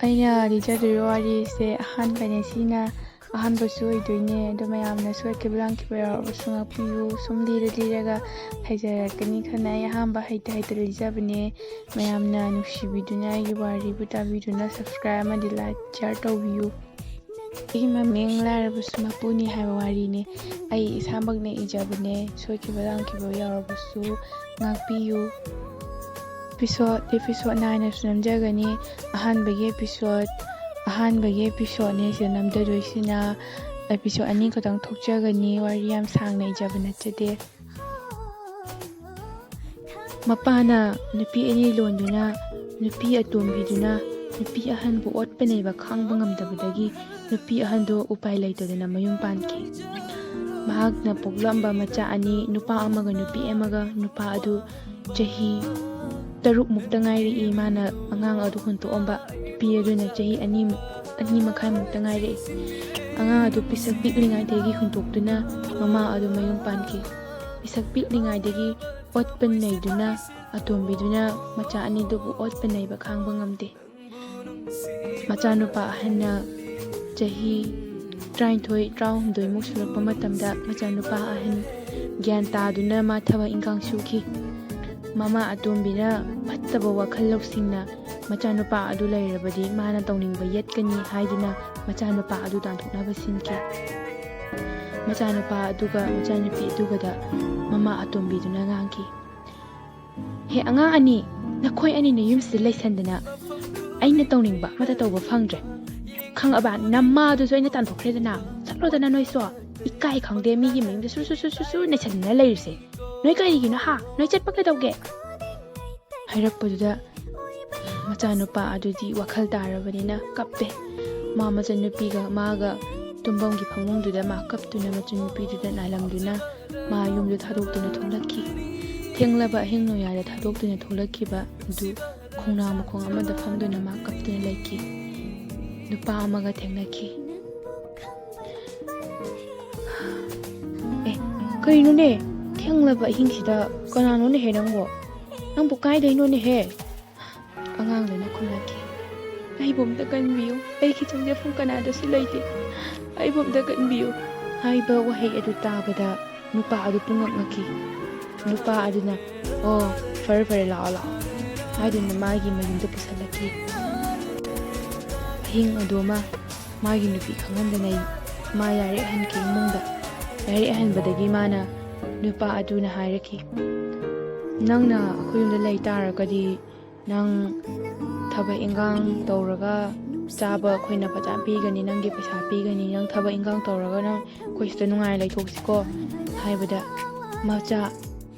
ꯑꯩꯅ ꯂꯤꯖꯗꯣꯏꯕ ꯋꯥꯔꯤꯁꯦ ꯑꯍꯥꯟꯕꯅꯦ ꯁꯤꯅ ꯑꯍꯥꯟꯕꯁꯨ ꯑꯣꯏꯗꯣꯏꯅꯦ ꯑꯗꯣ ꯃꯌꯥꯝꯅ ꯁꯣꯏꯈꯤꯕ ꯂꯥꯟꯈꯤꯕ ꯌꯥꯎꯔꯕꯁꯨ ꯉꯥꯛꯄꯤꯌꯨ ꯁꯨꯝ ꯂꯤꯔꯒ ꯍꯩꯖꯔꯛꯀꯅꯤ ꯈꯟꯅ ꯑꯩ ꯑꯍꯥꯟꯕ ꯍꯩꯇ ꯂꯤꯖꯕꯅꯦ ꯃꯌꯥꯝꯅ ꯅꯨꯡꯁꯤꯕꯤꯗꯨꯅ ꯑꯩꯒꯤ ꯋꯥꯔꯤꯕꯨ ꯇꯥꯕꯤꯗꯨꯅ ꯁꯕꯁꯀ꯭ꯔꯥꯏꯕ ꯑꯃꯗꯤ ꯂꯥꯏꯛ ꯁꯤꯌꯔ ꯇꯧꯕꯤꯌꯨ ꯑꯩꯒꯤ ꯃꯃꯤꯡ ꯂꯥꯏꯔꯕꯁꯨ ꯃꯄꯨꯅꯤ ꯍꯥꯏꯕ ꯋꯥꯔꯤꯅꯦ ꯑꯩ ꯏꯁꯥꯃꯛꯅ ꯏꯖꯕꯅꯦ ꯁꯣꯏꯈꯤꯕ ꯂꯥꯟꯈꯤꯕ ꯌꯥꯎꯔꯕꯁꯨ ꯉꯥꯛꯄꯤꯌꯨ ꯑꯦꯄꯤꯁꯣꯠ 9ꯁꯨ ꯅꯝꯖꯒꯅꯤ ꯑꯍꯥꯟꯕꯒꯤ ꯑꯦꯄꯤꯁꯣꯠꯅꯦ ꯁꯤꯗ ꯅꯝꯖꯗꯣꯏꯁꯤꯅ ꯑꯦꯄꯤꯁꯣꯠ 2 ꯈꯛꯇꯪ ꯊꯣꯛꯆꯒꯅꯤ ꯋꯥꯔꯤ ꯌꯥꯝ ꯁꯥꯡꯅ ꯏꯖꯕ ꯅꯠꯆꯗꯦ ꯃꯄꯥꯅ ꯅꯨꯄꯤ ꯑꯅꯤ ꯂꯣꯟꯗꯨꯅ ꯅꯨꯄꯤ ꯑꯇꯣꯝꯕꯤꯗꯨꯅ ꯅꯨꯄꯤ ꯑꯍꯟꯕꯨ ꯑꯣꯠꯄꯅꯩꯕ ꯈꯥꯡꯕ ꯉꯝꯗꯕꯗꯒꯤ ꯅꯨꯄꯤ ꯑꯍꯟꯗꯣ ꯎꯄꯥꯏ ꯂꯩꯇꯗꯅ ꯃꯌꯨꯝ ꯄꯥꯟꯈꯤ ꯃꯍꯥꯛꯅ ꯄꯣꯛꯂꯝꯕ ꯃꯆꯥ ꯑꯅꯤ ꯅꯨꯄꯥ ꯑꯃꯒ ꯅꯨꯄꯤ ꯑꯃꯒ ꯅꯨꯄꯥ ꯑꯗꯨ ꯆꯍꯤ 6 ꯉꯥꯏꯔꯛꯏ ꯃꯥꯅ ꯑꯉꯥꯡ ꯑꯗꯨ ꯍꯨꯟꯇꯣꯛꯑꯝꯕ ꯅꯨꯄꯤ ꯑꯗꯨꯅ ꯆꯍꯤ 2.5 ꯉꯥꯏꯔꯛꯏ ꯑꯉꯥꯡ ꯑꯗꯨ ꯄꯤꯁꯛ ꯄꯤꯛꯂꯤꯉꯩꯗꯒꯤ ꯍꯨꯟꯇꯣꯛꯇꯨꯅ ꯃꯃꯥ ꯑꯗꯨ ꯃꯌꯨꯝ ꯄꯥꯟꯈꯤ ꯄꯤꯁꯛ ꯄꯤꯛꯂꯤꯉꯩꯗꯒꯤ ꯑꯣꯠꯄ ꯅꯩꯗꯨꯅ ꯑꯇꯣꯝꯕꯤꯗꯨꯅ ꯃꯆꯥ ꯑꯅꯤꯗꯨꯕꯨ ꯑꯣꯠꯄ ꯅꯩꯕ ꯈꯥꯡꯕ ꯉꯝꯗꯦ ꯃꯆꯥꯅꯨꯄꯥ ꯑꯍꯟꯅ ꯆꯍꯤ 23-24 ꯁꯨꯔꯛꯄ ꯃꯇꯝꯗ ꯃꯆꯥꯅꯨꯄꯥ ꯑꯍꯟ ꯒ꯭ꯌꯥꯟ ꯇꯥꯗꯨꯅ ꯃꯥ ꯊꯕꯛ ꯏꯟꯈꯥꯡ ꯁꯨꯈꯤ ꯃꯃꯥ ꯑꯇꯣꯝꯕꯤꯅ ꯐꯠꯇꯕ ꯋꯥꯈꯜ ꯂꯧꯁꯤꯡꯅ ꯃꯆꯥꯅꯨꯄꯥ ꯑꯗꯨ ꯂꯩꯔꯕꯗꯤ ꯃꯥꯅ ꯇꯧꯅꯤꯡꯕ ꯌꯦꯠꯀꯅꯤ ꯍꯥꯏꯗꯨꯅ ꯃꯆꯥꯅꯨꯄꯥ ꯑꯗꯨ ꯇꯥꯟꯊꯣꯛꯅꯕ ꯁꯤꯟꯈꯤ ꯃꯆꯥꯅꯨꯄꯥ ꯑꯗꯨꯒ ꯃꯆꯥꯅꯨꯄꯤ ꯑꯗꯨꯒꯗ ꯃꯃꯥ ꯑꯇꯣꯝꯕꯤꯗꯨꯅ ꯉꯥꯡꯈꯤ ꯍꯦ ꯑꯉꯥꯡ ꯑꯅꯤ ꯅꯈꯣꯏ ꯑꯅꯤꯅ ꯌꯨꯝꯁꯤꯗ ꯂꯩꯁꯟꯗꯅ ꯑꯩꯅ ꯇꯧꯅꯤꯡꯕ ꯑꯃꯠꯇ ꯇꯧꯕ ꯐꯪꯗ꯭ꯔꯦ ꯈꯪꯉꯕ ꯅꯃꯥꯗꯨꯁꯨ ꯑꯩꯅ ꯇꯥꯟꯊꯣꯛꯈ꯭ꯔꯦꯗꯅ ꯆꯠꯂꯣꯗꯅ ꯅꯣꯏꯁꯨ ꯏꯀꯥꯏ ꯈꯪꯗꯦ ꯃꯤꯒꯤ ꯃꯌꯨꯝꯗ ꯁꯨ ꯅꯩꯁꯟꯗꯅ ꯂꯩꯔꯤꯁꯦ ꯅꯣꯏ ꯀꯔꯤꯒꯤꯅꯣ ꯅꯣꯏ ꯆꯠꯄ ꯀꯩꯗꯧꯒꯦ ꯍꯥꯏꯔꯛꯄꯗꯨꯗ ꯃꯆꯥꯅꯨꯄా ꯑꯗꯨꯗꯤ ꯋꯥꯈꯜ ꯇꯥꯔꯕꯅꯤꯅ ꯀꯞꯄꯦ ꯃꯆꯥꯅꯨꯄꯤꯒ ꯃꯥꯒ ꯇꯨꯝꯐꯝꯒꯤ ꯐꯃꯨꯡꯗꯨꯗ ꯃꯥ ꯀꯞꯇꯨꯅ ꯃꯆꯥꯅꯨꯄꯤꯗꯨꯗ ꯅꯥꯜꯂꯝꯗꯨꯅ ꯃꯥ ꯌꯨꯝꯗꯨ ꯊꯥꯗꯣꯛꯇꯨꯅ ꯊꯣꯛꯂꯛꯈꯤ ꯊꯦꯡꯂꯕ ꯑꯍꯤꯡ ꯅꯣꯡꯌꯥꯏꯗ ꯊꯥꯗꯣꯛꯇꯨꯅ ꯊꯣꯛꯂꯛꯈꯤꯕ ꯑꯗꯨ ꯈꯣꯡꯅꯥꯡ ꯃꯈꯣꯡ ꯑꯃꯗ ꯐꯝꯗꯨꯅ ꯃꯥ ꯀꯞꯇꯨꯅ ꯂꯩꯈꯤ ꯅꯨꯄꯥ ꯑꯃꯒ ꯊꯦꯡꯅꯈꯤ ꯀꯔꯤꯅꯣꯅꯦ ꯊꯦꯡꯂꯕ ꯑꯍꯤꯡꯁꯤꯗ ꯀꯅꯥꯅꯣꯅꯦꯍꯦ ꯅꯪꯕꯨ ꯀꯥꯏꯗꯩꯅꯣꯅꯦꯍꯦ ꯑꯉꯥꯡꯗꯨꯅ ꯈꯨꯝꯂꯛꯈꯤ ꯑꯩꯕꯨ ꯑꯝꯇ ꯀꯟꯕꯤꯌꯨ ꯑꯩꯒꯤ ꯆꯪꯖꯐꯝ ꯀꯅꯥꯗꯁꯨ ꯂꯩꯇꯦ ꯑꯩꯕꯨ ꯑꯝꯇ ꯀꯟꯕꯤꯌꯨ ꯍꯥꯏꯕ ꯋꯥꯍꯩ ꯑꯗꯨ ꯇꯥꯕꯗ ꯅꯨꯄꯥ ꯑꯗꯨ ꯄꯨꯡꯉꯛꯉꯛꯈꯤ ꯅꯨꯄꯥ ꯑꯗꯨꯅ ꯑꯣ ꯐꯔꯦ ꯂꯥꯛꯑꯣ ꯍꯥꯏꯗꯨꯅ ꯃꯥꯒꯤ ꯃꯌꯨꯝꯗ ꯄꯨꯁꯜꯂꯛꯈꯤ ꯑꯍꯤꯡ ꯑꯗꯨꯃ ꯃꯥꯒꯤ ꯅꯨꯄꯤ ꯈꯪꯍꯟꯗꯅ ꯃꯥ ꯌꯥꯔꯦꯍꯟꯈꯤ ꯏꯃꯨꯡꯗ ꯌꯥꯔꯦꯍꯟꯕꯗꯒꯤ ꯃꯥꯅ ꯅꯨꯄꯥ ꯑꯗꯨꯅ ꯍꯥꯏꯔꯛꯈꯤ ꯅꯪꯅ ꯑꯩꯈꯣꯏ ꯌꯨꯝꯗ ꯂꯩ ꯇꯥꯔꯒꯗꯤ ꯅꯪ ꯊꯕꯛ ꯏꯟꯈꯥꯡ ꯇꯧꯔꯒ ꯆꯥꯕ ꯑꯩꯈꯣꯏꯅ ꯐꯖꯅ ꯄꯤꯒꯅꯤ ꯅꯪꯒꯤ ꯄꯩꯁా ꯄꯤꯒꯅꯤ ꯅꯪ ꯊꯕꯛ ꯏꯟꯈꯥꯡ ꯇꯧꯔꯒ ꯅꯪ ꯑꯩꯈꯣꯏ ꯁꯤꯗ ꯅꯨꯡꯉꯥꯏꯅ ꯂꯩꯊꯣꯛꯁꯤꯀꯣ ꯍꯥꯏꯕꯗ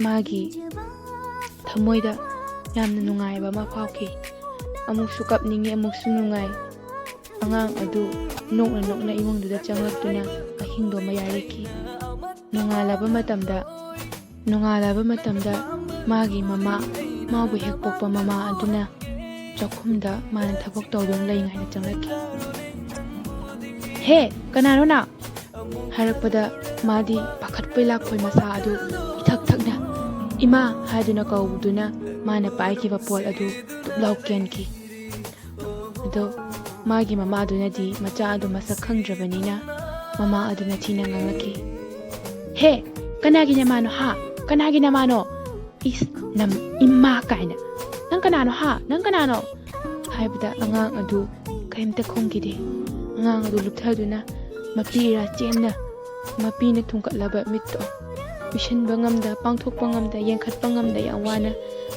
ꯃꯥꯒꯤ ꯊꯃꯣꯏꯗ ꯌꯥꯝꯅ ꯅꯨꯡꯉꯥꯏꯕ ꯑꯃ ꯐꯥꯎꯈꯤ ꯑꯃꯨꯛꯁꯨ ꯀꯞꯅꯤꯡꯉꯤ ꯑꯃꯨꯛꯁꯨ ꯅꯨꯡꯉꯥꯏ ꯑꯉꯥꯡ ꯑꯗꯨ ꯅꯣꯛꯅ ꯏꯃꯨꯡꯗꯨꯗ ꯆꯪꯂꯛꯇꯨꯅ ꯑꯍꯤꯡꯗꯣꯃ ꯌꯥꯔꯛꯈꯤ ꯅꯣꯡꯉꯥꯜꯂꯕ ꯃꯇꯝꯗ ꯃꯥꯒꯤ ꯃꯥꯕꯨ ꯍꯦꯛ ꯄꯣꯛꯄ ꯃꯃꯥ ꯑꯗꯨꯅ ꯆꯥꯛꯈꯨꯝꯗ ꯃꯥꯅ ꯊꯕꯛ ꯇꯧꯗꯨꯅ ꯂꯩꯉꯩꯗ ꯆꯪꯂꯛꯈꯤ ꯍꯦ ꯀꯅꯥꯅꯣ ꯅꯪ ꯍꯥꯏꯔꯛꯄꯗ ꯃꯥꯗꯤ ꯄꯥꯈꯠꯄꯣꯏ ꯂꯥꯛꯄꯣꯏ ꯃꯁꯥ ꯑꯗꯨ ꯏꯊꯛ ꯊꯛꯅ ꯏꯃꯥ ꯍꯥꯏꯗꯨꯅ ꯀꯧꯗꯨꯅ ꯃꯥꯅ ꯄꯥꯏꯈꯤꯕ ꯄꯣꯠ ꯑꯗꯨ ꯇꯨꯞꯂꯥꯎ ꯀꯦꯟꯈꯤ ꯑꯗꯣ ꯃꯥꯒꯤ ꯃꯃꯥꯗꯨꯅꯗꯤ ꯃꯆꯥ ꯑꯗꯨ ꯃꯁꯛ ꯈꯪꯗ꯭ꯔꯕꯅꯤꯅ ꯃꯃꯥ ꯑꯗꯨꯅ ꯊꯤꯅ ꯉꯥꯡꯂꯛꯈꯤ ꯍꯦ ꯀꯅꯥꯒꯤ ꯅꯃꯥꯅꯣ ꯏꯃꯥ ꯀꯥꯏꯅ ꯅꯪ ꯀꯅꯥꯅꯣ ꯍꯥꯏꯕꯗ ꯑꯉꯥꯡ ꯑꯗꯨ ꯀꯔꯤꯝꯇ ꯈꯨꯝꯈꯤꯗꯦ ꯑꯉꯥꯡ ꯑꯗꯨ ꯂꯨꯞꯊꯗꯨꯅ ꯃꯄꯤꯔꯥ ꯆꯦꯟꯅ ꯃꯄꯤꯅ ꯊꯨꯡꯀꯠꯂꯕ ꯃꯤꯠꯇꯣ ꯄꯤꯁꯤꯟꯕ ꯉꯝꯗ ꯄꯥꯡꯊꯣꯛꯄ ꯉꯝꯗ ꯌꯦꯡꯈꯠꯄ ꯉꯝꯗ ꯌꯥꯝ ꯋꯥꯅ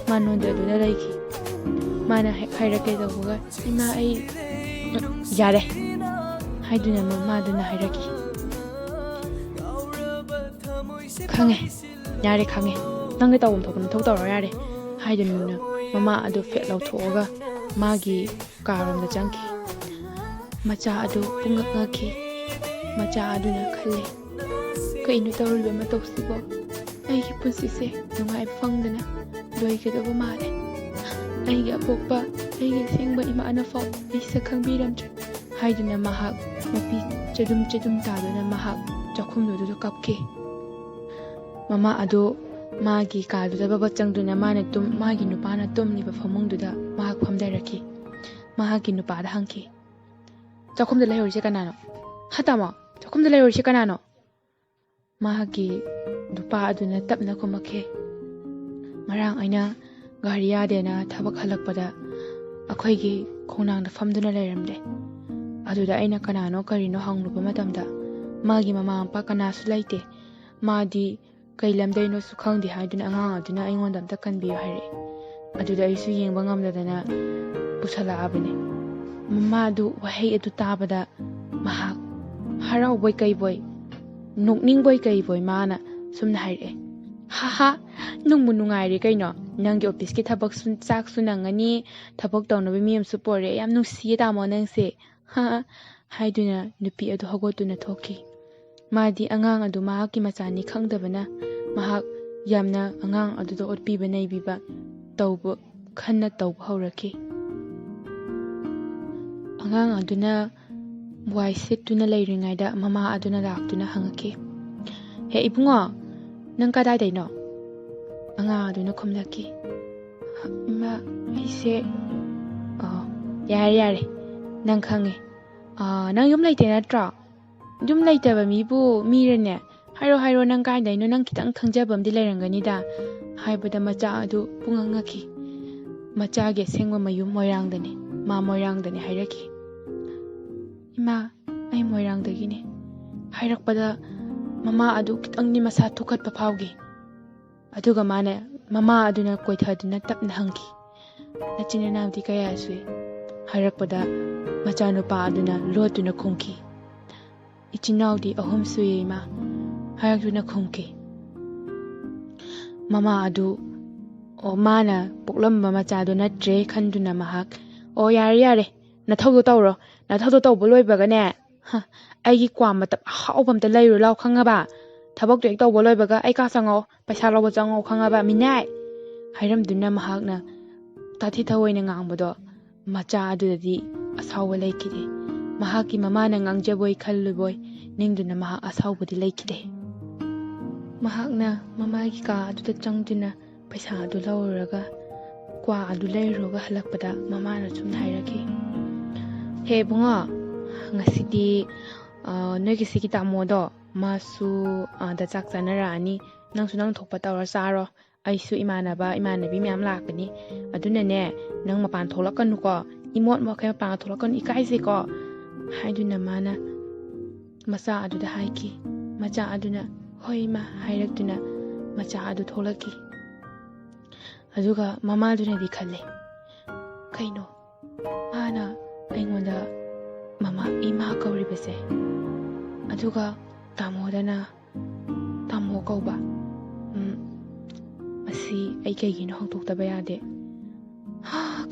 ꯃꯥ ꯅꯣꯟꯖꯗꯨꯅ ꯂꯩꯈꯤ ꯃꯥꯅ ꯍꯦꯛ ꯍꯥꯏꯔꯛꯀꯦ ꯇꯧꯕꯒ ꯏꯃꯥ ꯑꯩ ꯌꯥꯔꯦ ꯍꯥꯏꯗꯨꯅ ꯃꯃꯥꯗꯨꯅ ꯍꯥꯏꯔꯛꯈꯤ ꯈꯪꯉꯦ ꯅꯪꯅ ꯇꯧꯐꯝ ꯊꯣꯛꯄ ꯅꯊꯧ ꯇꯧꯔꯣ ꯌꯥꯔꯦ ꯍꯥꯏꯗꯨꯅ ꯃꯃꯥ ꯑꯗꯨ ꯐꯦꯠ ꯂꯧꯊꯣꯛꯑꯒ ꯃꯥꯒꯤ ꯀꯥꯔꯣꯝꯗ ꯆꯪꯈꯤ ꯃꯆꯥ ꯑꯗꯨ ꯄꯨꯡꯉꯛꯉꯛꯈꯤ ꯃꯆꯥ ꯑꯗꯨꯅ ꯈꯜꯂꯦ ꯀꯩꯅꯣ ꯇꯧꯔꯤꯕ ꯃꯇꯧꯁꯤꯕꯣ ꯑꯩꯒꯤ ꯄꯨꯟꯁꯤꯁꯦ ꯅꯨꯡꯉꯥꯏꯕ ꯐꯪꯗꯅ ꯂꯣꯏꯒꯗꯕ ꯃꯥꯜꯂꯦ ꯑꯩꯒꯤ ꯑꯄꯣꯛꯄ ꯑꯩꯒꯤ ꯑꯁꯦꯡꯕ ꯏꯃꯥꯅ ꯐꯥꯎ ꯑꯩ ꯁꯛ ꯈꯪꯕꯤꯔꯝꯗ꯭ꯔꯦ ꯍꯥꯏꯗꯨꯅ ꯃꯍꯥꯛ ꯃꯄꯤ ꯆꯗꯨꯝ ꯇꯥꯗꯨꯅ ꯃꯍꯥꯛ ꯆꯥꯛꯈꯨꯝꯗꯨꯗ ꯀꯞꯈꯤ ꯃꯃꯥ ꯑꯗꯨ ꯃꯥꯒꯤ ꯀꯥꯗꯨꯗ ꯆꯪꯗꯨꯅ ꯃꯥꯒꯤ ꯅꯨꯄꯥꯅ ꯇꯨꯝꯂꯤꯕ ꯐꯃꯨꯡꯗꯨꯗ ꯃꯍꯥꯛ ꯐꯝꯊꯔꯛꯈꯤ ꯃꯍꯥꯛꯀꯤ ꯅꯨꯄꯥꯗ ꯍꯪꯈꯤ, ꯆꯥꯛꯈꯨꯝꯗ ꯂꯩꯍꯧꯔꯤꯁꯦ ꯀꯅꯥꯅꯣ? ꯇꯥꯃꯣ, ꯆꯥꯛꯈꯨꯝꯗ ꯂꯩꯍꯧꯔꯤꯁꯦ ꯀꯅꯥꯅꯣ? ꯃꯍꯥꯛꯀꯤ ꯅꯨꯄꯥ ꯑꯗꯨꯅ ꯇꯞꯅ ꯈꯨꯝꯃꯛꯈꯤ, ꯉꯔꯥꯡ ꯑꯩꯅ ꯒꯥꯔꯤ ꯌꯥꯗꯦꯅ ꯊꯕꯛ ꯍꯜꯂꯛꯄꯗ ꯑꯩꯈꯣꯏꯒꯤ ꯈꯣꯡꯅꯥꯡꯗ ꯐꯝꯗꯨꯅ ꯂꯩꯔꯝꯂꯦ. ꯑꯗꯨꯗ ꯑꯩꯅ ꯀꯅꯥꯅꯣ ꯀꯔꯤꯅꯣ ꯍꯪꯂꯨꯕ ꯃꯇꯝꯗ ꯃꯥꯒꯤ ꯃꯃꯥ ꯃꯄꯥ ꯀꯅꯥꯁꯨ ꯂꯩꯇꯦ, ꯃꯥꯗꯤ ꯀꯩ ꯂꯝꯗꯩꯅꯣꯁꯨ ꯈꯪꯗꯦ ꯍꯥꯏꯗꯨꯅ ꯑꯉꯥꯡ ꯑꯗꯨꯅ ꯑꯩꯉꯣꯟꯗ ꯑꯝꯇ ꯀꯟꯕꯤꯌꯨ ꯍꯥꯏꯔꯛꯑꯦ. ꯑꯗꯨꯗ ꯑꯩꯁꯨ ꯌꯦꯡꯕ ꯉꯝꯗꯗꯅ ꯄꯨꯁꯜꯂꯛꯑꯕꯅꯦ. ꯃꯥꯗꯨ ꯋꯥꯍꯩ ꯑꯗꯨ ꯇꯥꯕꯗ ꯃꯍꯥꯛ ꯍꯔꯥꯎꯕꯣꯏ ꯀꯩꯕꯣꯏ ꯅꯣꯛꯅꯤꯡꯕꯣꯏ ꯀꯩꯕꯣꯏ ꯃꯥꯅ ꯁꯨꯝꯅ ꯍꯥꯏꯔꯛꯑꯦ, ꯍꯥꯍꯥ, ꯅꯨꯡꯕꯨ ꯅꯨꯡꯉꯥꯏꯔꯦ ꯀꯩꯅꯣ, ꯅꯪꯒꯤ ꯑꯣꯐꯤꯁꯀꯤ ꯊꯕꯛꯁꯨ ꯆꯥꯛꯁꯨ ꯅꯪꯉꯅꯤ, ꯊꯕꯛ ꯇꯧꯅꯕ ꯃꯤ ꯑꯃꯁꯨ ꯄꯣꯔꯛꯑꯦ, ꯌꯥꯝ ꯅꯨꯡꯁꯤꯌꯦ ꯇꯥꯃꯣ ꯅꯪꯁꯦ, ꯍꯥ ꯍꯥꯏꯗꯨꯅ ꯅꯨꯄꯤ ꯑꯗꯨ ꯍꯧꯒꯠꯇꯨꯅ ꯊꯣꯛꯈꯤ. ꯃꯥꯗꯤ ꯑꯉꯥꯡ ꯑꯗꯨ ꯃꯍꯥꯛꯀꯤ ꯃꯆꯥꯅꯤ ꯈꯪꯗꯕꯅ ꯃꯍꯥꯛ ꯌꯥꯝꯅ ꯑꯉꯥꯡ ꯑꯗꯨꯗ ꯑꯣꯠꯄꯤꯕ ꯅꯩꯕꯤꯕ ꯈꯟꯅ ꯇꯧꯕ ꯍꯧꯔꯛꯈꯤ. ꯑꯉꯥꯡ ꯑꯗꯨꯅ ꯋꯥꯏ ꯁꯤꯠꯇꯨꯅ ꯂꯩꯔꯤꯉꯩꯗ ꯃꯃꯥ ꯑꯗꯨꯅ ꯂꯥꯛꯇꯨꯅ ꯍꯪꯉꯛꯈꯤ, ꯍꯦ ꯏꯕꯨꯡꯉꯣ, ꯅꯪ ꯀꯗꯥꯏꯗꯩꯅꯣ? ꯑꯉꯥꯡ ꯑꯗꯨꯅ ꯈꯨꯝꯂꯛꯈꯤ, ꯏꯃꯥ, ꯑꯩꯁꯦ ꯌꯥꯔꯦ ꯅꯪ ꯈꯪꯉꯦ. ꯅꯪ ꯌꯨꯝ ꯂꯩꯇꯦ ꯅꯠꯇ꯭ꯔꯣ? ꯌꯨꯝ ꯂꯩꯇꯕ ꯃꯤꯕꯨ ꯃꯤꯔꯅꯦ? ꯍꯥꯏꯔꯣ ꯅꯪ ꯀꯥꯏꯗꯩꯅꯣ, ꯅꯪ ꯈꯤꯇꯪ ꯈꯪꯖꯕ ꯑꯃꯗꯤ ꯂꯩꯔꯝꯒꯅꯤꯗ. ꯍꯥꯏꯕꯗ ꯃꯆꯥ ꯑꯗꯨ ꯄꯨꯡꯉꯛ ꯉꯛꯈꯤ. ꯃꯆꯥꯒꯤ ꯑꯁꯦꯡꯕ ꯃꯌꯨꯝ ꯃꯣꯏꯔꯥꯡꯗꯅꯤ, ꯃꯥ ꯃꯣꯏꯔꯥꯡꯗꯅꯤ ꯍꯥꯏꯔꯛꯈꯤ. ꯏꯃꯥ, ꯑꯩ ꯃꯣꯏꯔꯥꯡꯗꯒꯤꯅꯤ ꯍꯥꯏꯔꯛꯄꯗ ꯃꯃꯥ ꯑꯗꯨ ꯈꯤꯇꯪꯗꯤ ꯃꯁꯥ ꯊꯨꯀꯠꯄ ꯐꯥꯎꯈꯤ. ꯑꯗꯨꯒ ꯃꯃꯥ ꯑꯗꯨꯅ ꯀꯣꯏꯊꯗꯨꯅ ꯇꯞꯅ ꯍꯪꯈꯤ, ꯅꯆꯤꯟ ꯏꯅꯥꯎꯗꯤ ꯀꯌꯥ ꯁꯨꯏ? ꯍꯥꯏꯔꯛꯄꯗ ꯃꯆꯥꯅꯨꯄా ꯑꯗꯨꯅ ꯂꯣꯠꯇꯨꯅ ꯈꯨꯝꯈꯤ, ꯏꯆꯤꯟ ꯏꯅꯥꯎꯗꯤ 3 ꯁꯨꯏ ꯏꯃꯥ, ꯍꯥꯏꯔꯛꯇꯨꯅ ꯈꯨꯝꯈꯤ. ꯃꯃꯥ ꯑꯗꯨ ꯃꯥꯅ ꯄꯣꯛꯂꯝꯕ ꯃꯆꯥꯗꯣ ꯅꯠꯇ꯭ꯔꯦ ꯈꯟꯗꯨꯅ ꯃꯍꯥꯛ, ꯌꯥꯔꯦ, ꯅꯊꯧꯗꯣ ꯇꯧꯔꯣ, ꯅꯊꯧꯗꯣ ꯇꯧꯕ ꯂꯣꯏꯕꯒꯅꯦ, ꯑꯩꯒꯤ ꯀ꯭ꯋꯥ ꯃꯇꯞ ꯑꯍꯥꯎꯕ ꯑꯝꯇ ꯂꯩꯔꯨ ꯂꯥꯎ, ꯈꯪꯉꯕ? ꯊꯕꯛꯇꯣ ꯍꯦꯛ ꯇꯧꯕ ꯂꯣꯏꯕꯒ ꯑꯩ ꯀꯥ ꯆꯪꯉꯛꯑꯣ, ꯄꯩꯁా ꯂꯧꯕ ꯆꯪꯉꯛꯑꯣ, ꯈꯪꯉꯕ ꯃꯤꯅꯥꯏ? ꯍꯥꯏꯔꯝꯗꯨꯅ ꯃꯍꯥꯛꯅ ꯇꯥꯊꯤ ꯊꯑꯣꯏꯅ ꯉꯥꯡꯕꯗꯣ ꯃꯆꯥ ꯑꯗꯨꯗꯗꯤ ꯑꯁꯥꯎꯕ ꯂꯩꯈꯤꯗꯦ. ꯃꯍꯥꯛꯀꯤ ꯃꯃꯥꯅ ꯉꯥꯡꯖꯕꯣꯏ ꯈꯜꯂꯨꯕꯣꯏ ꯅꯤꯡꯗꯨꯅ ꯃꯍꯥꯛ ꯑꯁꯥꯎꯕꯗꯤ ꯂꯩꯈꯤꯗꯦ. ꯃꯍꯥꯛꯅ ꯃꯃꯥꯒꯤ ꯀꯥ ꯑꯗꯨꯗ ꯆꯪꯗꯨꯅ ꯄꯩꯁా ꯑꯗꯨ ꯂꯧꯔꯨꯔꯒ ꯀ꯭ꯋꯥ ꯑꯗꯨ ꯂꯩꯔꯨꯔꯒ ꯍꯜꯂꯛꯄꯗ ꯃꯃꯥꯅ ꯁꯨꯝꯅ ꯍꯥꯏꯔꯛꯈꯤ, ꯍꯦ ꯏꯕꯨꯡꯉꯣ, ꯉꯁꯤꯗꯤ ꯅꯣꯏꯒꯤ ꯁꯤꯒꯤ ꯇꯥꯃꯣꯗꯣ ꯃꯥꯁꯨ ꯑꯥꯗ ꯆꯥꯛ ꯆꯥꯅꯔꯛꯑꯅꯤ, ꯅꯪꯁꯨ ꯅꯪ ꯊꯣꯛꯄ ꯇꯧꯔ ꯆꯥꯔꯣ, ꯑꯩꯁꯨ ꯏꯃꯥꯟꯅꯕꯤ ꯃꯌꯥꯝ ꯂꯥꯛꯀꯅꯤ, ꯑꯗꯨꯅꯅꯦ ꯅꯪ ꯃꯄꯥꯟ ꯊꯣꯛꯂꯛꯀꯅꯨꯀꯣ, ꯏꯃꯣꯠ ꯃꯣꯠꯈꯩ ꯃꯄꯥꯟ ꯊꯣꯛꯂꯛꯀꯅꯨ, ꯏꯀꯥꯏꯖꯩꯀꯣ, ꯍꯥꯏꯗꯨꯅ ꯃꯥꯅ ꯃꯆꯥ ꯑꯗꯨꯗ ꯍꯥꯏꯈꯤ. ꯃꯆꯥ ꯑꯗꯨꯅ ꯍꯣꯏ ꯏꯃꯥ ꯍꯥꯏꯔꯛꯇꯨꯅ ꯃꯆꯥ ꯑꯗꯨ ꯊꯣꯛꯂꯛꯈꯤ. ꯑꯗꯨꯒ ꯃꯃꯥꯗꯨꯅꯗꯤ ꯈꯜꯂꯦ, ꯀꯩꯅꯣ ꯃꯥꯅ ꯑꯩꯉꯣꯟꯗ ꯏꯃꯥ ꯀꯧꯔꯤꯕꯁꯦ, ꯑꯗꯨꯒ ꯇꯥꯃꯣꯗꯅ ꯇꯥꯃꯣ ꯀꯧꯕ, ꯃꯁꯤ ꯑꯩ ꯀꯩꯒꯤꯅꯣ ꯍꯪꯗꯣꯛꯇꯕ ꯌꯥꯗꯦ.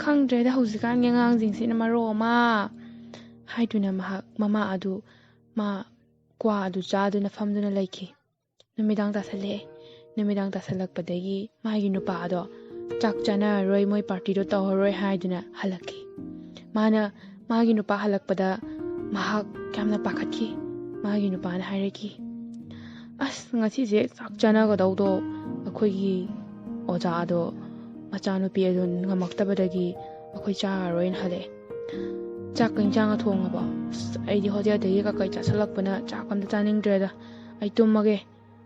ꯈꯪꯗ꯭ꯔꯦꯗ ꯍꯧꯖꯤꯛꯀꯥꯟꯒꯤ ꯑꯉꯥꯡꯁꯤꯡꯁꯤꯅ ꯃꯔꯣꯜ ꯑꯃ, ꯍꯥꯏꯗꯨꯅ ꯃꯃꯥ ꯑꯗꯨ ꯀ꯭ꯋꯥ ꯑꯗꯨ ꯆꯥꯗꯨꯅ ꯐꯝꯗꯨꯅ ꯂꯩꯈꯤ. ꯅꯨꯃꯤꯗꯥꯡ ꯇꯥꯁꯜꯂꯛꯑꯦ. ꯅꯨꯃꯤꯗꯥꯡ ꯇꯥꯁꯜꯂꯛꯄꯗꯒꯤ ꯃꯥꯒꯤ ꯅꯨꯄꯥ ꯑꯗꯣ ꯆꯥꯛ ꯆꯥꯅꯔꯔꯣꯏ, ꯃꯣꯏ ꯄꯥꯔꯇꯤꯗꯣ ꯇꯧꯔꯔꯣꯏ ꯍꯥꯏꯗꯨꯅ ꯍꯜꯂꯛꯈꯤ. ꯃꯥꯒꯤ ꯅꯨꯄꯥ ꯍꯜꯂꯛꯄꯗ ꯃꯍꯥꯛ ꯌꯥꯝꯅ ꯄꯥꯈꯠꯈꯤ. ꯃꯥꯒꯤ ꯅꯨꯄꯥꯅ ꯍꯥꯏꯔꯛꯈꯤ, ꯑꯁ ꯉꯁꯤꯁꯦ ꯆꯥꯛ ꯆꯥꯅꯒꯗꯧꯗꯣ ꯑꯩꯈꯣꯏꯒꯤ ꯑꯣꯖꯥꯗꯣ ꯃꯆꯥꯅꯨꯄꯤ ꯑꯗꯨ ꯉꯝꯃꯛꯇꯕꯗꯒꯤ ꯑꯩꯈꯣꯏ ꯆꯥꯔꯔꯣꯏꯅ ꯍꯜꯂꯛꯑꯦ. ꯆꯥꯛꯀ ꯏꯟꯖꯥꯡꯒ ꯊꯣꯡꯉꯕꯣ? ꯑꯩꯗꯤ ꯍꯣꯇꯦꯜꯗꯒꯤ ꯀꯀꯩ ꯆꯥꯁꯤꯜꯂꯛꯄꯅ ꯆꯥꯛ ꯑꯝꯇ ꯆꯥꯅꯤꯡꯗ꯭ꯔꯦꯗ, ꯑꯩ ꯇꯨꯝꯃꯒꯦ,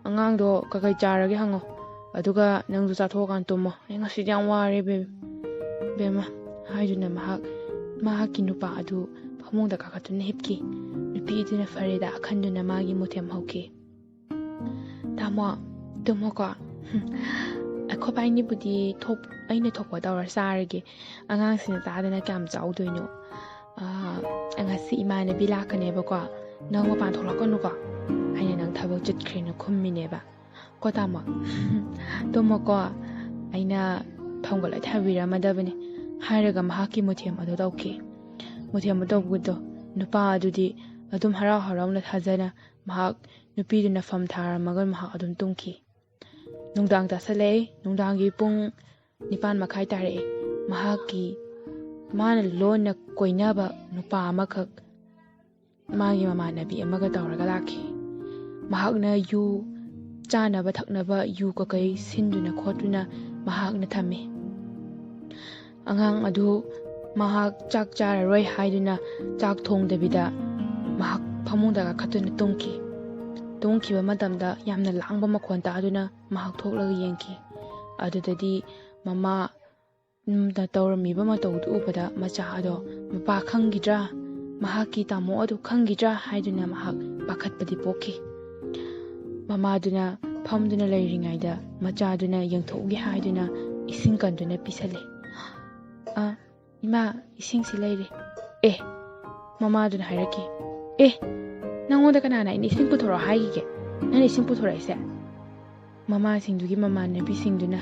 ꯑꯉꯥꯡꯗꯣ ꯀꯀꯩ ꯆꯥꯔꯒꯦ ꯍꯪꯉꯣ, ꯑꯗꯨꯒ ꯅꯪꯁꯨ ꯆꯥꯊꯣꯛꯑꯀꯥꯟ ꯇꯨꯝꯃꯣ, ꯑꯩ ꯉꯁꯤꯗꯤ ꯌꯥꯝ ꯋꯥꯔꯦ ꯕꯦꯝꯃ, ꯍꯥꯏꯗꯨꯅ ꯃꯍꯥꯛꯀꯤ ꯅꯨꯄꯥ ꯑꯗꯨ ꯐꯃꯨꯡꯗ ꯀꯥꯈꯠꯇꯨꯅ ꯍꯤꯞꯈꯤ. ꯅꯨꯄꯤ ꯑꯗꯨꯅ ꯐꯔꯦꯗ ꯈꯟꯗꯨꯅ ꯃꯥꯒꯤ ꯃꯣꯊꯦꯝ ꯍꯧꯈꯤ. ꯇꯥꯃꯣ ꯇꯨꯝꯃꯣꯀꯣ, ꯑꯩꯈꯣꯏꯕꯥꯏꯅꯤꯕꯨꯗꯤ ꯑꯩꯅ ꯊꯣꯛꯄ ꯇꯧꯔ ꯆꯥꯔꯒꯦ, ꯑꯉꯥꯡꯁꯤꯡꯅ ꯆꯥꯗꯅ ꯀꯌꯥꯝ ꯆꯥꯎꯗꯣꯏꯅꯣ, ꯉꯁꯤ ꯏꯃꯥꯟꯅꯕꯤ ꯂꯥꯛꯀꯅꯦꯕꯀꯣ, ꯅꯪ ꯃꯄꯥꯟ ꯊꯣꯛꯂꯛꯀꯅꯨꯀꯣ, ꯑꯩꯅ ꯅꯪ ꯊꯕꯛ ꯆꯠꯈ꯭ꯔꯦꯅ ꯈꯨꯝꯃꯤꯅꯦꯕ ꯀꯣ ꯇꯥꯃꯣ, ꯇꯨꯝꯃꯣꯀꯣ, ꯑꯩꯅ ꯐꯝꯒ ꯂꯣꯏ ꯊꯥꯕꯤꯔꯝꯃꯗꯕꯅꯤ, ꯍꯥꯏꯔꯒ ꯃꯍꯥꯛꯀꯤ ꯃꯣꯊꯦꯝ ꯑꯗꯨ ꯇꯧꯈꯤ. ꯃꯣꯊꯦꯝ ꯑꯗꯨ ꯇꯧꯕꯗꯣ ꯅꯨꯄꯥ ꯑꯗꯨꯗꯤ ꯑꯗꯨꯝ ꯍꯔꯥꯎ ꯍꯔꯥꯎꯅ ꯊꯥꯖꯅ ꯃꯍꯥꯛ ꯅꯨꯄꯤꯗꯨꯅ ꯐꯝ ꯊꯥꯔꯝꯃꯒ ꯃꯍꯥꯛ ꯑꯗꯨꯝ ꯇꯨꯝꯈꯤ. ꯅꯨꯡꯗꯥꯡ ꯇꯥꯁꯜꯂꯛꯑꯦ. ꯅꯨꯡꯗꯥꯡꯒꯤ ꯄꯨꯡ 9:30 ꯇꯥꯔꯛꯑꯦ. ꯃꯥꯅ ꯂꯣꯟꯅ ꯀꯣꯏꯅꯕ ꯅꯨꯄꯥ ꯑꯃꯈꯛ ꯃꯥꯒꯤ ꯃꯃꯥꯟꯅꯕꯤ ꯑꯃꯒ ꯇꯧꯔꯒ ꯂꯥꯛꯈꯤ. ꯃꯍꯥꯛꯅ ꯆꯥꯅꯕ ꯊꯛꯅꯕ ꯌꯨ ꯀꯀꯩ ꯁꯤꯟꯗꯨꯅ ꯈꯣꯠꯇꯨꯅ ꯃꯍꯥꯛꯅ ꯊꯝꯃꯤ. ꯑꯉꯥꯡ ꯑꯗꯨ ꯃꯍꯥꯛ ꯆꯥꯛ ꯆꯥꯔꯔꯣꯏ ꯍꯥꯏꯗꯨꯅ ꯆꯥꯛ ꯊꯣꯡꯗꯕꯤꯗ ꯃꯍꯥꯛ ꯐꯃꯨꯡꯗ ꯀꯥꯈꯠꯇꯨꯅ ꯇꯨꯝꯈꯤ꯫ ꯇꯨꯝꯈꯤꯕ ꯃꯇꯝꯗ ꯌꯥꯝꯅ ꯂꯥꯡꯕ ꯃꯈꯣꯟ ꯇꯥꯗꯨꯅ ꯃꯍꯥꯛ ꯊꯣꯛꯂꯒ ꯌꯦꯡꯈꯤ꯫ ꯑꯗꯨꯗꯗꯤ ꯃꯃꯥꯅ ꯇꯧꯔꯝꯃꯤꯕ ꯃꯇꯧꯗꯨ ꯎꯕꯗ ꯃꯆꯥ ꯑꯗꯣ ꯃꯄꯥ ꯈꯪꯈꯤꯗ꯭ꯔꯥ, ꯃꯍꯥꯛꯀꯤ ꯇꯥꯃꯣ ꯑꯗꯨ ꯈꯪꯈꯤꯗ꯭ꯔꯥ ꯍꯥꯏꯗꯨꯅ ꯃꯍꯥꯛ ꯄꯥꯈꯠꯄꯗꯤ ꯄꯣꯛꯈꯤ꯫ ꯃꯃꯥꯗꯨꯅ ꯐꯝꯗꯨꯅ ꯂꯩꯔꯤꯉꯩꯗ ꯃꯆꯥꯗꯨꯅ ꯌꯦꯡꯊꯣꯛꯎꯒꯦ ꯍꯥꯏꯗꯨꯅ ꯏꯁꯤꯡ ꯀꯟꯗꯨꯅ ꯄꯤꯁꯜꯂꯦ꯫ ꯏꯃꯥ, ꯏꯁꯤꯡꯁꯤ ꯂꯩꯔꯦ꯫ ꯃꯃꯥꯗꯨꯅ ꯍꯥꯏꯔꯛꯈꯤ, ꯅꯪꯉꯣꯟꯗ ꯀꯅꯥꯅ ꯑꯩꯅ ꯏꯁꯤꯡ ꯄꯨꯊꯣꯔꯛꯑꯣ ꯍꯥꯏꯈꯤꯒꯦ? ꯅꯪꯅ ꯏꯁꯤꯡ ꯄꯨꯊꯣꯔꯛꯏꯁꯦ? ꯃꯃꯥꯁꯤꯡꯗꯨꯒꯤ ꯃꯃꯥꯟꯅꯕꯤꯁꯤꯡꯗꯨꯅ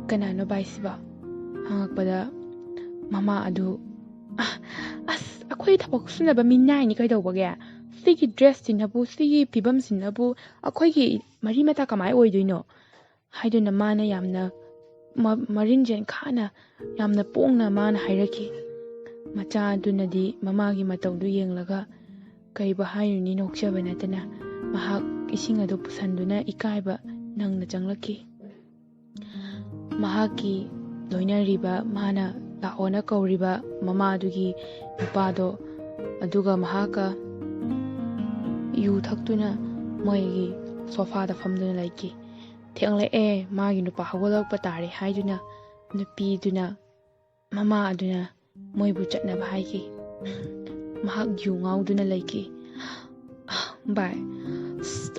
ꯀꯅꯥꯅꯣ ꯕꯥꯏꯁꯤꯕꯣ ꯍꯪꯉꯛꯄꯗ ꯃꯃꯥ ꯑꯗꯨ ꯑꯩꯈꯣꯏ ꯊꯕꯛ ꯁꯨꯅꯕ ꯃꯤꯅꯥꯏꯅꯤ ꯀꯩꯗꯧꯕꯒꯦ? ꯁꯤꯒꯤ ꯗ꯭ꯔꯦꯁꯁꯤꯅꯕꯨ, ꯁꯤꯒꯤ ꯐꯤꯕꯝꯁꯤꯅꯕꯨ ꯑꯩꯈꯣꯏꯒꯤ ꯃꯔꯤ ꯃꯇꯥ ꯀꯃꯥꯏ ꯑꯣꯏꯗꯣꯏꯅꯣ? ꯍꯥꯏꯗꯨꯅ ꯃꯥꯅ ꯌꯥꯝꯅ ꯃꯔꯤꯟꯖꯦꯟ ꯈꯥꯅ ꯌꯥꯝꯅ ꯄꯣꯡꯅ ꯃꯥꯅ ꯍꯥꯏꯔꯛꯈꯤ꯫ ꯃꯆꯥ ꯑꯗꯨꯅꯗꯤ ꯃꯃꯥꯒꯤ ꯃꯇꯧꯗꯨ ꯌꯦꯡꯂꯒ ꯀꯩꯕꯨ ꯍꯥꯏꯔꯨꯅꯤ ꯅꯣꯛꯆꯕ ꯅꯠꯇꯅ ꯃꯍꯥꯛ ꯏꯁꯤꯡ ꯑꯗꯨ ꯄꯨꯁꯟꯗꯨꯅ ꯏꯀꯥꯏꯕ ꯅꯪꯅ ꯆꯪꯂꯛꯈꯤ꯫ ꯃꯍꯥꯛꯀꯤ ꯂꯣꯏꯅꯔꯤꯕ, ꯃꯥꯅ ꯂꯥꯛꯑꯣꯅ ꯀꯧꯔꯤꯕ ꯃꯃꯥꯗꯨꯒꯤ ꯅꯨꯄꯥꯗꯣ ꯑꯗꯨꯒ ꯃꯍꯥꯛꯀ ꯌꯨ ꯊꯛꯇꯨꯅ ꯃꯣꯏꯒꯤ ꯁꯣꯐꯥꯗ ꯐꯝꯗꯨꯅ ꯂꯩꯈꯤ꯫ ꯊꯦꯡꯂꯛꯑꯦ, ꯃꯥꯒꯤ ꯅꯨꯄꯥ ꯍꯧꯒꯠꯂꯛꯄ ꯇꯥꯔꯦ ꯍꯥꯏꯗꯨꯅ ꯅꯨꯄꯤꯗꯨꯅ, ꯃꯃꯥ ꯑꯗꯨꯅ ꯃꯣꯏꯕꯨ ꯆꯠꯅꯕ ꯍꯥꯏꯈꯤ꯫ ꯃꯍꯥꯛ ꯌꯨ ꯉꯥꯎꯗꯨꯅ ꯂꯩꯈꯤ꯫ ꯚꯥꯏ,